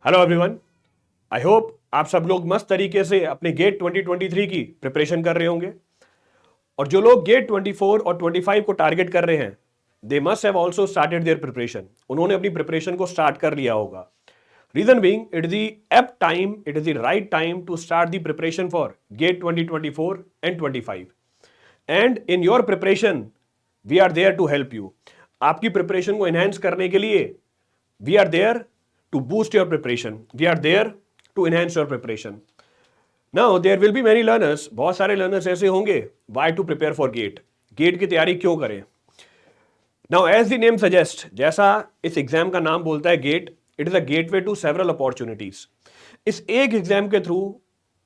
Hello everyone. I hope आप सब लोग मस्त तरीके से अपने गेट 2023 की प्रिपरेशन कर रहे होंगे। और जो लोग गेट 24 और 25 को टारगेट कर रहे हैं, they must have also started their preparation. उन्होंने अपनी प्रिपरेशन को स्टार्ट कर लिया होगा। Reason being it is the apt time, it is the right time to start the preparation for GATE 2024 and 25। And in your preparation we are there to help you. आपकी preparation को enhance करने के लिए we are there to boost your preparation. We are there to enhance your preparation. Now there will be many learners, बहुत सारे learners ऐसे होंगे, why to prepare for GATE? GATE की तैयारी क्यों करें? Now as the name suggests, जैसा इस एग्जाम का नाम बोलता है GATE, it is a gateway to several opportunities. इस एक एग्जाम के थ्रू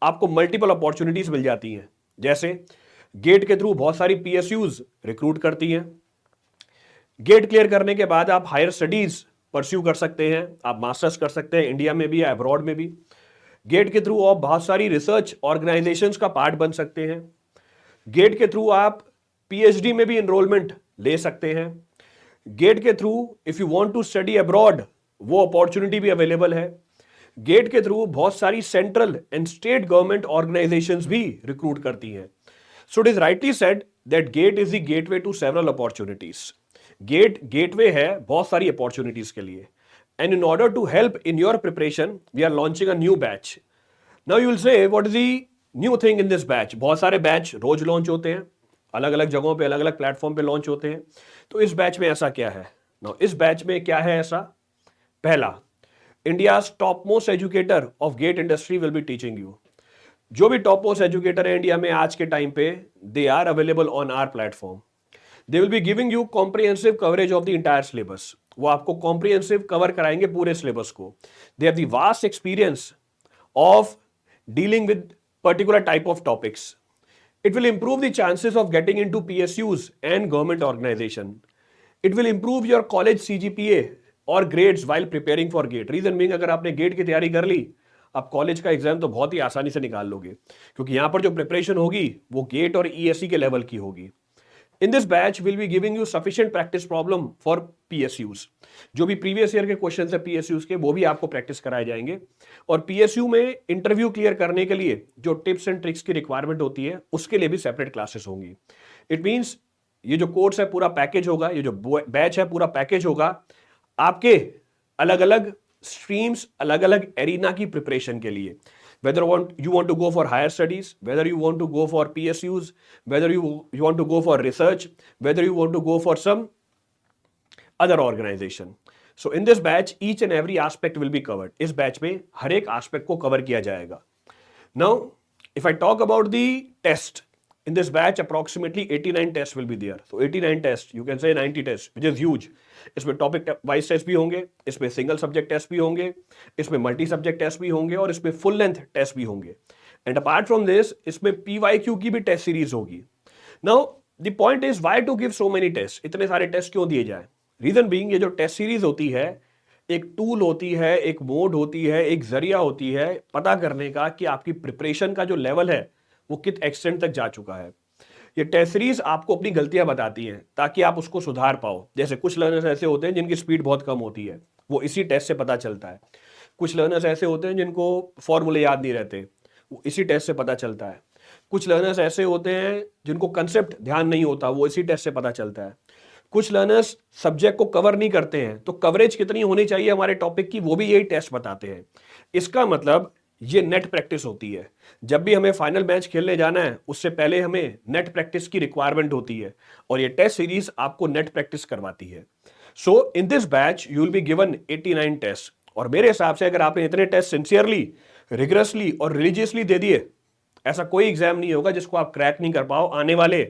आपको मल्टीपल अपॉर्चुनिटीज मिल जाती हैं। जैसे गेट के थ्रू बहुत सारी PSUs रिक्रूट करती हैं। गेट क्लियर करने के बाद आप हायर स्टडीज परस्यू कर सकते हैं, आप मास्टर्स कर सकते हैं इंडिया में भी या अब्रॉड में भी। गेट के थ्रू आप बहुत सारी रिसर्च ऑर्गेनाइजेशंस का पार्ट बन सकते हैं। गेट के थ्रू आप PhD में भी एनरोलमेंट ले सकते हैं। गेट के through if you want to study abroad, वो अपॉर्चुनिटी भी अवेलेबल है। गेट के थ्रू बहुत सारी central and state government organisations भी रिक्रूट करती हैं। So it is rightly said that GATE is the gateway to several opportunities. Gateway है बहुत सारी अपॉर्चुनिटीज के लिए। And in order to help in your preparation we are launching a new batch. Now you will say what is the new thing in this batch. बहुत सारे batch रोज launch होते हैं, अलग अलग जगहों पे, अलग अलग प्लेटफॉर्म पे लॉन्च होते हैं। तो इस बैच में ऐसा क्या है? नाउ इस बैच में क्या है ऐसा? पहला, India's top most educator of GATE industry will be teaching you. जो भी टॉप मोस्ट एजुकेटर है इंडिया में आज के टाइम पे, they are available on our platform. They will be giving you comprehensive coverage of the entire syllabus. वो आपको comprehensive cover कराएंगे पूरे सिलेबस को। They have the vast experience of dealing with particular type of topics. It will improve the chances of getting into PSUs and government organization. It will improve your college CGPA और grades while preparing for GATE. Reason being, अगर आपने GATE की तैयारी कर ली, आप college का exam तो बहुत ही आसानी से निकाल लोगे, क्योंकि यहां पर जो प्रिपरेशन होगी वो GATE और ESE के लेवल की होगी। In this batch, we'll be giving you sufficient practice problem for PSUs. जो भी प्रीवियस ईयर के क्वेश्चंस है PSUs के, वो भी आपको प्रैक्टिस कराए जाएंगे। और PSU में इंटरव्यू क्लियर करने के लिए जो टिप्स एंड ट्रिक्स की रिक्वायरमेंट होती है, उसके लिए भी सेपरेट क्लासेस होंगी। इट मींस ये जो कोर्स है पूरा पैकेज होगा, ये जो बैच है पूरा पैकेज होगा आपके अलग अलग स्ट्रीम्स, अलग अलग एरिना की प्रिपरेशन के लिए। Whether you want to go for higher studies, whether you want to go for PSUs, whether you want to go for research, whether you want to go for some other organization. So in this batch, each and every aspect will be covered. इस batch में हर एक aspect को cover किया जाएगा। Now, if I talk about the test, in this batch approximately 89 tests will be there. So 89 tests, you can say 90 tests, which is huge. इसमें topic wise test भी होंगे, इसमें सिंगल सब्जेक्ट टेस्ट भी होंगे, इसमें multi subject test भी होंगे और इसमें फुल लेंथ टेस्ट भी होंगे। एंड अपार्ट फ्रॉम दिस, इसमें PYQ की भी टेस्ट सीरीज होगी। Now the point is why to give so many test. इतने सारे टेस्ट क्यों दिए जाए? रीजन बीइंग, ये जो टेस्ट सीरीज होती है एक टूल होती है, एक मोड होती है, एक जरिया होती है पता करने का कि आपकी प्रिपरेशन का जो लेवल है वो कित एक्सटेंट तक जा चुका है। ये टेस्ट सीरीज आपको अपनी गलतियां बताती हैं ताकि आप उसको सुधार पाओ। जैसे कुछ लर्नर्स ऐसे होते हैं जिनकी स्पीड बहुत कम होती है, वो इसी टेस्ट से पता चलता है। कुछ लर्नर्स ऐसे होते हैं जिनको फॉर्मूले याद नहीं रहते, वो इसी टेस्ट से पता चलता है। कुछ लर्नर्स ऐसे होते हैं जिनको कंसेप्ट ध्यान नहीं होता, वो इसी टेस्ट से पता चलता है। कुछ लर्नर्स सब्जेक्ट को कवर नहीं करते हैं, तो कवरेज कितनी होनी चाहिए हमारे टॉपिक की, वो भी यही टेस्ट बताते हैं। इसका मतलब ये नेट प्रैक्टिस होती है। जब भी हमें फाइनल मैच खेलने जाना है, उससे पहले हमें नेट प्रैक्टिस की रिक्वायरमेंट होती है और ये टेस्ट सीरीज आपको नेट प्रैक्टिस करवाती है। So in this batch you will be given 89 test. और मेरे हिसाब से अगर आपने इतने टेस्ट सिंसियरली, रिगरसली और रिलीजियसली दे दिए, ऐसा कोई एग्जाम नहीं होगा जिसको आप क्रैक नहीं कर पाओ आने वाले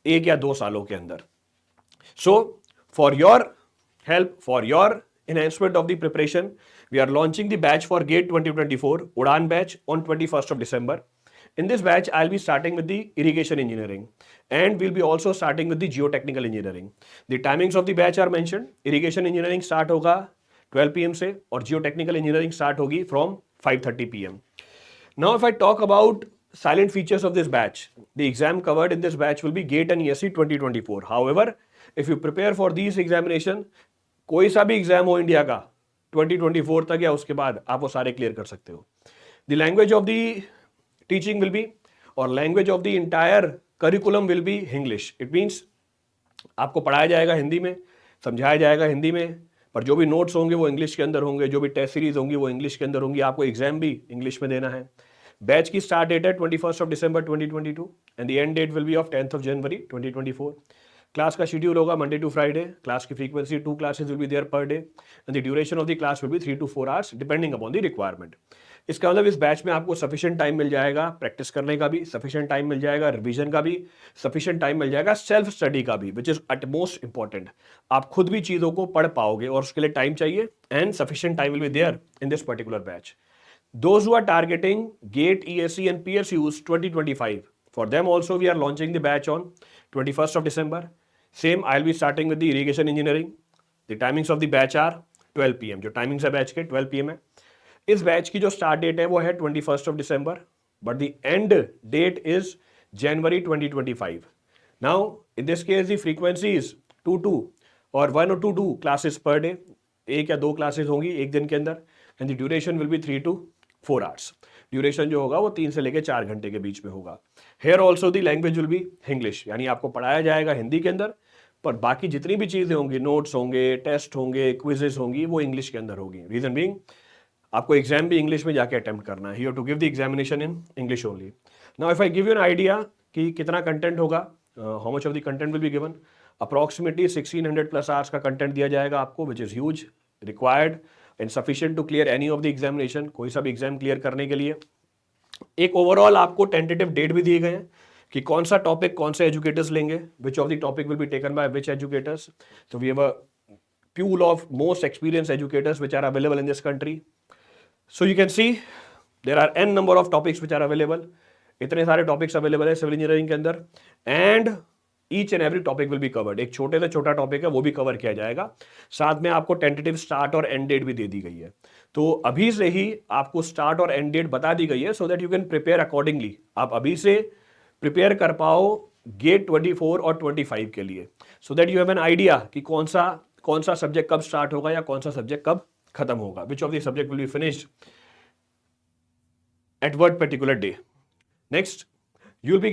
1 या 2 सालों के अंदर। So, for your help, for your enhancement of the preparation, we are launching the batch for GATE 2024, Udan batch on 21st of December. In this batch, I'll be starting with the irrigation engineering and we'll be also starting with the geotechnical engineering. The timings of the batch are mentioned. Irrigation engineering start होगा 12 PM से और geotechnical engineering start होगी from 5:30 PM. Now, if I talk about silent features of this batch, the exam covered in this batch will be GATE and ESE 2024. However, if you prepare for these examination, कोई सा भी exam हो India का, 2024 तक या उसके बाद आप वो सारे क्लियर कर सकते हो। The language of the teaching will be, और language of the entire curriculum will be English. It means आपको पढ़ाया जाएगा हिंदी में, समझाया जाएगा हिंदी में, पर जो भी नोट्स होंगे वो इंग्लिश के अंदर होंगे, जो भी टेस्ट सीरीज होंगी वो इंग्लिश के अंदर होंगी, आपको एग्जाम भी इंग्लिश में देना है। बैच की स्टार्ट डेट है 21 दिसंबर 2022 and the end date will be of 10 January 2024। Class का शेड्यूल होगा मंडे टू फ्राइडे। क्लास की frequency 2 classes will be there per day and the duration of the class will be 3 to 4 hours depending upon the requirement. इसका मतलब इस batch में आपको sufficient time मिल जाएगा practice करने का भी, सफिशिएंट टाइम मिल जाएगा रिवीजन का भी, सफिशिएंट टाइम मिल जाएगा सेल्फ स्टडी का भी, which is at most important. आप खुद भी चीजों को पढ़ पाओगे और उसके लिए टाइम चाहिए, and sufficient time will be there in this particular batch. Those who are targeting GATE, ESE and PSUs 2025, for them also we are launching the batch on 21st of December. Same, I'll be starting with the irrigation engineering. The timings of the batch are 12 PM. जो timings है batch के 12 PM है। इस batch की जो start date है वो है 21st of December, but the end date is January 2025. Now, in this case, the frequency is 2 और 1 or 2 classes per day. एक या 2 क्लासेस होंगी एक दिन के अंदर, and the duration will be 3 to 4 hours. Duration जो होगा वो 3 से लेकर 4 घंटे के बीच में होगा। Here also the language will be English, यानी आपको पढ़ाया जाएगा हिंदी के अंदर, पर बाकी जितनी भी चीज़ें होंगी, नोट्स होंगे, टेस्ट होंगे, क्विजेस होंगी, वो इंग्लिश के अंदर होगी। रीजन बीइंग आपको एग्जाम भी इंग्लिश में जाके अटेम्प्ट करना है। You have to give the examination in English only. Now if I give you an idea कि कितना कंटेंट होगा, how much of the content will be given, approximately 1600 plus hours का content दिया जाएगा आपको, which is huge, required and sufficient to clear any of the examination, कोई सा भी एग्जाम क्लियर करने के लिए। एक ओवरऑल आपको टेंटेटिव डेट भी दिए गए हैं कि कौन सा टॉपिक कौन से एजुकेटर्स लेंगे, which of the topic will be taken by which educators. So we have a pool of most experienced educators which are available in this country. So you can see there are n number of topics which are available. इतने सारे topics available है civil engineering के अंदर, and each and every topic will be covered. एक छोटे से छोटा topic है वो भी कवर किया जाएगा। साथ में आपको टेंटेटिव स्टार्ट और एंड डेट भी दे दी गई है, तो अभी से ही आपको स्टार्ट और एंड डेट बता दी गई है, so that you can prepare accordingly. आप अभी से प्रिपेयर कर पाओ गेट 24 और 25 के लिए, so that you have an idea कि कौन सा सब्जेक्ट कब स्टार्ट होगा या कौन सा सब्जेक्ट कब खत्म होगा, विच of the subject will be finished at what particular day. Next, you will be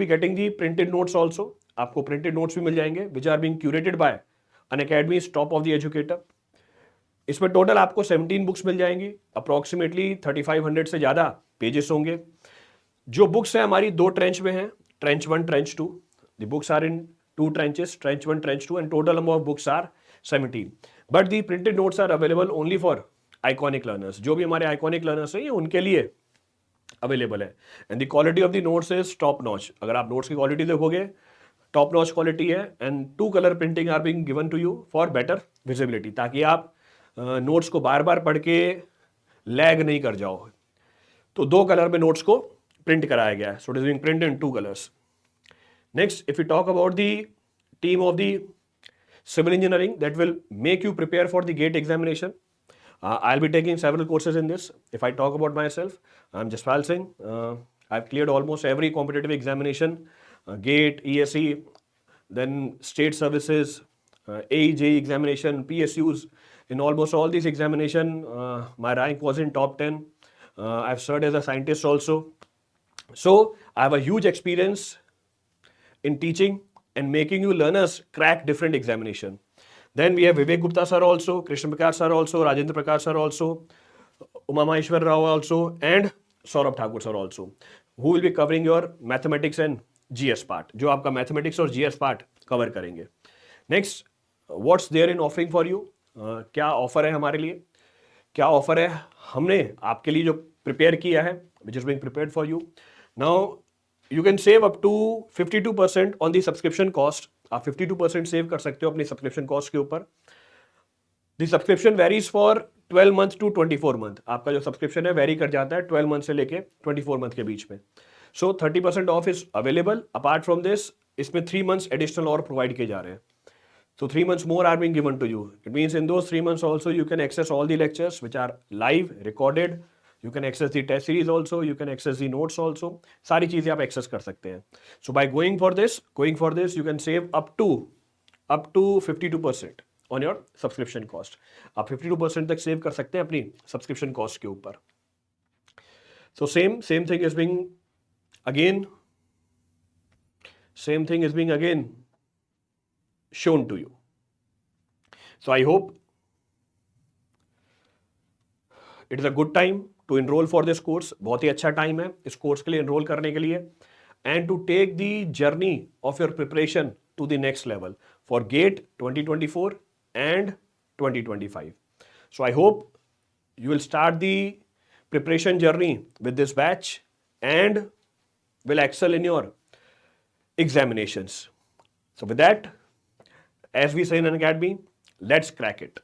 getting the printed notes also. आपको printed notes भी मिल जाएंगे which are being curated by Unacademy's top of the educator. इसमें total आपको 17 books मिल जाएंगी, approximately 3500 से ज़्यादा pages होंगे। जो बुक्स है हमारी 2 ट्रेंच में हैं, trench 1, trench 2। The books are in 2 trenches, trench 1, trench 2, and total number of books are 17. But the printed notes are available only for iconic learners. जो भी हमारे आइकॉनिक लर्नर्स हैं ये उनके लिए अवेलेबल है, and the quality of the notes is top notch. अगर आप नोट्स की क्वालिटी देखोगे टॉप नॉच क्वालिटी है, and 2 color printing are being given to you for better visibility, ताकि आप नोट्स को बार बार पढ़ के लैग नहीं कर जाओ। तो 2 color में नोट्स को प्रिंट कराया गया है, सो it is being printed in 2 colors. Next, if we talk about the team of the civil engineering that will make you prepare for the GATE examination, I'll be taking several courses in this. If I talk about myself, I'm Jaspal Singh. I've cleared almost every competitive examination, GATE, ESE, then state services, AE, examination, PSUs. In almost all these examination, my rank was in top 10. I've served as a scientist also. So I have a huge experience in teaching and making you learners crack different examination. Then we have Vivek Gupta sir also, Krishna Prakash sir also, Rajendra Prakash sir also, Uma Maheshwar Rao also, and Saurabh Thakur sir also, who will be covering your mathematics and GS part, जो आपका mathematics और GS part cover करेंगे. Next, what's there in offering for you? क्या offer है हमारे लिए, क्या offer है हमने आपके लिए जो प्रिपेयर किया है, which is being prepared for you. Now you can save up to 52% on the subscription cost. आप 52% सेव कर सकते हो अपनी सब्सक्रिप्शन कॉस्ट के ऊपर। The subscription varies for 12 month to 24 month. आपका जो सब्सक्रिप्शन है वेरी कर जाता है 12 मंथ से लेके 24 मंथ के बीच में। सो 30% of is available. Apart from this, इसमें 3 मंथ्स एडिशनल और प्रोवाइड किए जा रहे हैं। So 3 months more are being given to you. It means in those 3 months also you can access all the lectures which are live, recorded. You can access the test series also. You can access the notes also. सारी चीजें आप access कर सकते हैं. So by going for this, you can save up to 52% on your subscription cost. आप 52% तक save कर सकते हैं अपनी सब्सक्रिप्शन कॉस्ट के ऊपर। So same thing is being again shown to you. So I hope it is a good time to enroll for this course. बहुत ही अच्छा टाइम है इस कोर्स के लिए enroll करने के लिए and to take the journey of your preparation to the next level for GATE 2024 and 2025. So I hope you will start the preparation journey with this batch and will excel in your examinations. So with that, as we say in an academy, let's crack it.